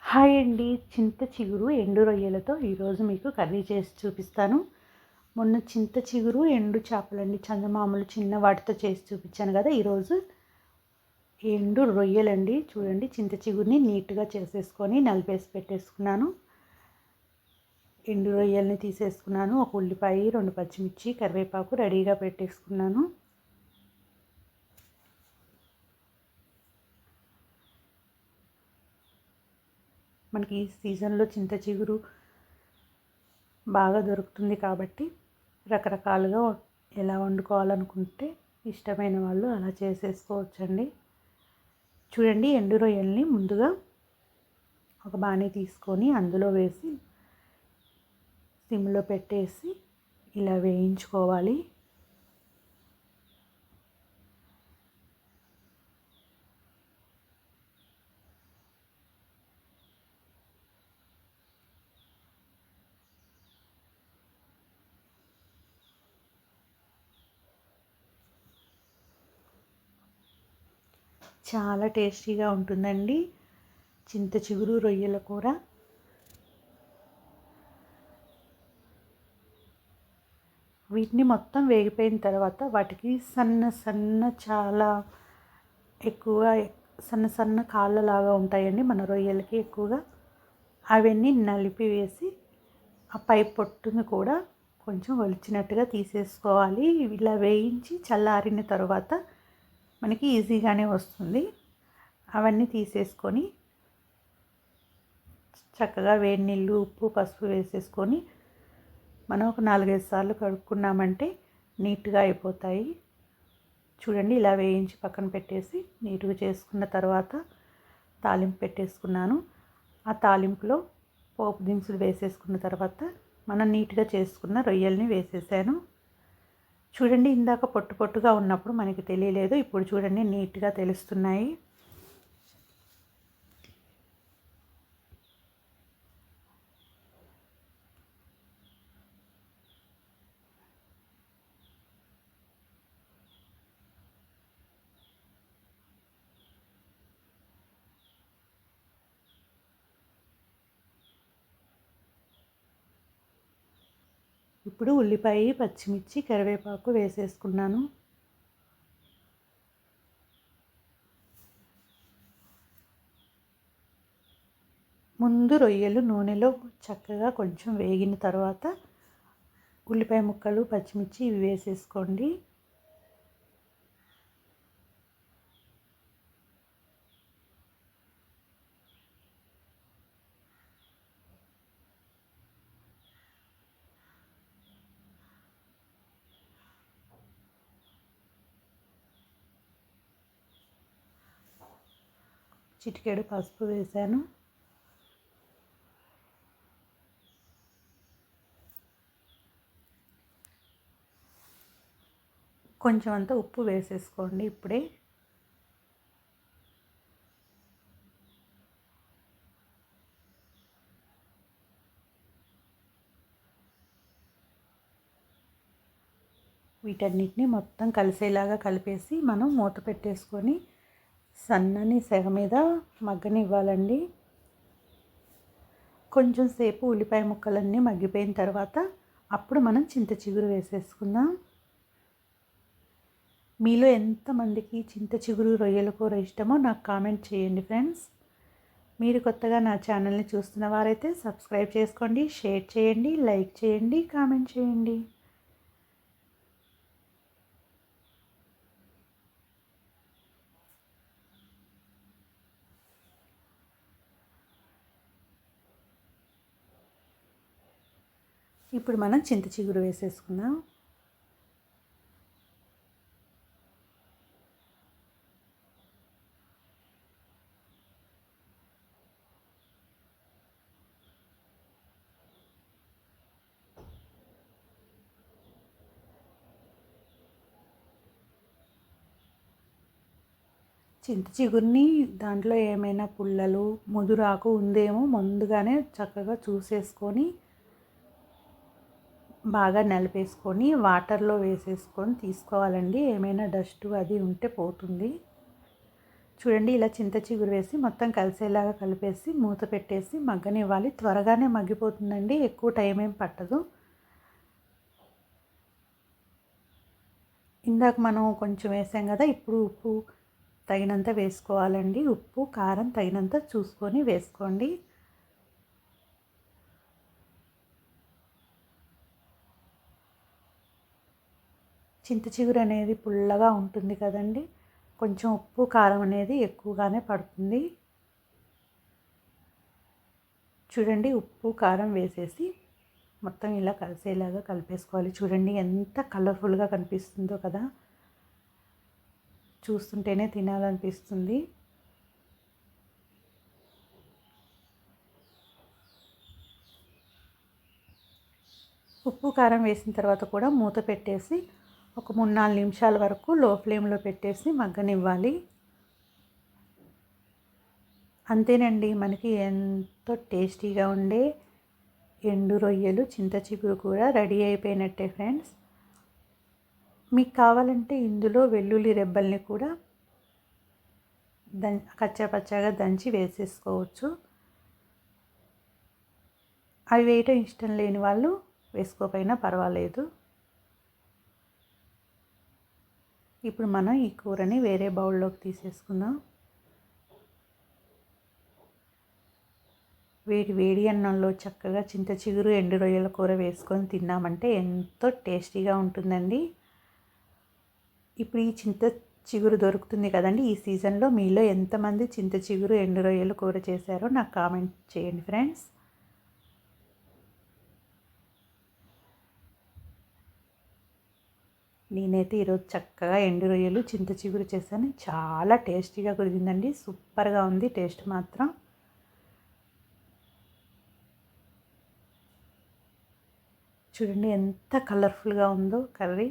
Hi అండి. చింత చిగురు ఎండు రొయ్యలతో ఈరోజు మీకు కర్రీ చేసి చూపిస్తాను. మొన్న చింత చిగురు ఎండు చేపలండి, చందమామలు చిన్న వాటితో చేసి చూపించాను కదా. ఈరోజు ఎండు రొయ్యలండి. చూడండి, చింత చిగురుని నీట్గా చేసేసుకొని నలిపేసి పెట్టేసుకున్నాను. ఎండు రొయ్యల్ని తీసేసుకున్నాను. ఒక ఉల్లిపాయ, 2 పచ్చిమిర్చి, కరివేపాకు రెడీగా పెట్టేసుకున్నాను. మనకి ఈ సీజన్లో చింత చిగురు బాగా దొరుకుతుంది కాబట్టి రకరకాలుగా ఎలా వండుకోవాలనుకుంటే ఇష్టమైన వాళ్ళు అలా చేసేసుకోవచ్చండి. చూడండి, ఎండు రొయ్యల్ని ముందుగా ఒక బాణీ తీసుకొని అందులో వేసి సిమ్లో పెట్టేసి ఇలా వేయించుకోవాలి. చాలా టేస్టీగా ఉంటుందండి చింత చిగురు రొయ్యల కూర. వీటిని మొత్తం వేగిపోయిన తర్వాత వాటికి చాలా ఎక్కువ సన్న సన్న కాళ్ళలాగా ఉంటాయండి మన రొయ్యలకి ఎక్కువగా. అవన్నీ నలిపి వేసి ఆ పై పొట్టును కూడా కొంచెం ఒలిచినట్టుగా తీసేసుకోవాలి. ఇలా వేయించి చల్లారిన తర్వాత మనకి ఈజీగానే వస్తుంది. అవన్నీ తీసేసుకొని చక్కగా వేడి నీళ్ళు, ఉప్పు, పసుపు వేసేసుకొని మనం ఒక 4-5 సార్లు కడుక్కున్నామంటే నీట్గా అయిపోతాయి. చూడండి, ఇలా వేయించి పక్కన పెట్టేసి నీట్గా చేసుకున్న తర్వాత తాలింపు పెట్టేసుకున్నాను. ఆ తాలింపులో పోపు దినుసులు వేసేసుకున్న తర్వాత మనం నీట్గా చేసుకున్న రొయ్యల్ని వేసేసాను. చూడండి, ఇందాక పొట్టు పొట్టుగా ఉన్నప్పుడు మనకి తెలియలేదు, ఇప్పుడు చూడండి నీట్గా తెలుస్తున్నాయి. ఇప్పుడు ఉల్లిపాయ, పచ్చిమిర్చి, కరివేపాకు వేసేసుకున్నాను. ముందు రొయ్యలు నూనెలో చక్కగా కొంచెం వేగిన తర్వాత ఉల్లిపాయ ముక్కలు, పచ్చిమిర్చి ఇవి వేసేసుకోండి. చిటికెడు పసుపు వేసాను. కొంచెం అంతా ఉప్పు వేసేసుకోండి ఇప్పుడే. వీటన్నిటిని మొత్తం కలిసేలాగా కలిపేసి మనం మూత పెట్టేసుకొని సన్నని సెగ మీద మగ్గనివ్వాలండి. కొంచెం సేపు ఉల్లిపాయ ముక్కలన్నీ మగ్గిపోయిన తర్వాత అప్పుడు మనం చింత చిగురు వేసేసుకుందాం. మీలో ఎంతమందికి చింత చిగురు రొయ్యల కూర ఇష్టమో నాకు కామెంట్ చేయండి ఫ్రెండ్స్. మీరు కొత్తగా నా ఛానల్ని చూస్తున్న వారైతే సబ్స్క్రైబ్ చేసుకోండి, షేర్ చేయండి, లైక్ చేయండి, కామెంట్ చేయండి. ఇప్పుడు మనం చింత చిగురు వేసేసుకుందాం. చింత చిగురిని దాంట్లో ఏమైనా పుల్లలు, ముదురాకు ఉందేమో ముందుగానే చక్కగా చూసేసుకొని బాగా నలిపేసుకొని వాటర్లో వేసేసుకొని తీసుకోవాలండి. ఏమైనా డస్ట్ అది ఉంటే పోతుంది. చూడండి ఇలా చింత చిగురు వేసి మొత్తం కలిసేలాగా కలిపేసి మూత పెట్టేసి మగ్గనివ్వాలి. త్వరగానే మగ్గిపోతుందండి, ఎక్కువ టైం ఏం పట్టదు. ఇందాక మనం కొంచెం వేసాం కదా, ఇప్పుడు ఉప్పు తగినంత వేసుకోవాలండి. ఉప్పు కారం తగినంత చూసుకొని వేసుకోండి. చింత చిగురు అనేది పుల్లగా ఉంటుంది కదండి, కొంచెం ఉప్పు కారం అనేది ఎక్కువగానే పడుతుంది. చూడండి ఉప్పు కారం వేసేసి మొత్తం ఇలా కలిసేలాగా కలిపేసుకోవాలి. చూడండి ఎంత కలర్ఫుల్గా కనిపిస్తుందో కదా, చూస్తుంటేనే తినాలనిపిస్తుంది. ఉప్పు కారం వేసిన తర్వాత కూడా మూత పెట్టేసి ఒక 3-4 నిమిషాల వరకు లో ఫ్లేమ్లో పెట్టేసి మగ్గనివ్వాలి. అంతేనండి, మనకి ఎంతో టేస్టీగా ఉండే ఎండు రొయ్యలు చింత చిగురు కూర రెడీ అయిపోయినట్టే ఫ్రెండ్స్. మీకు కావాలంటే ఇందులో వెల్లుల్లి రెబ్బల్ని కూడా కచ్చాపచ్చాగా దంచి వేసేసుకోవచ్చు. అవి వేయటం ఇష్టం లేని వాళ్ళు వేసుకోకపోయినా పర్వాలేదు. ఇప్పుడు మనం ఈ కూరని వేరే బౌల్లోకి తీసేసుకుందాం. వేడి వేడి అన్నంలో చక్కగా చింత చిగురు ఎండు రొయ్యల కూర వేసుకొని తిన్నామంటే ఎంతో టేస్టీగా ఉంటుందండి. ఇప్పుడు ఈ చింత చిగురు దొరుకుతుంది కదండి, ఈ సీజన్లో మీలో ఎంతమంది చింత చిగురు ఎండు రొయ్యల కూర చేశారో నాకు కామెంట్ చేయండి ఫ్రెండ్స్. నేనైతే ఈరోజు చక్కగా ఎండు రొయ్యలు చింత చిగురు చేశాను. చాలా టేస్టీగా కుదిరిందండి, సూపర్గా ఉంది టేస్ట్ మాత్రం. చూడండి ఎంత కలర్ఫుల్గా ఉందో కర్రీ.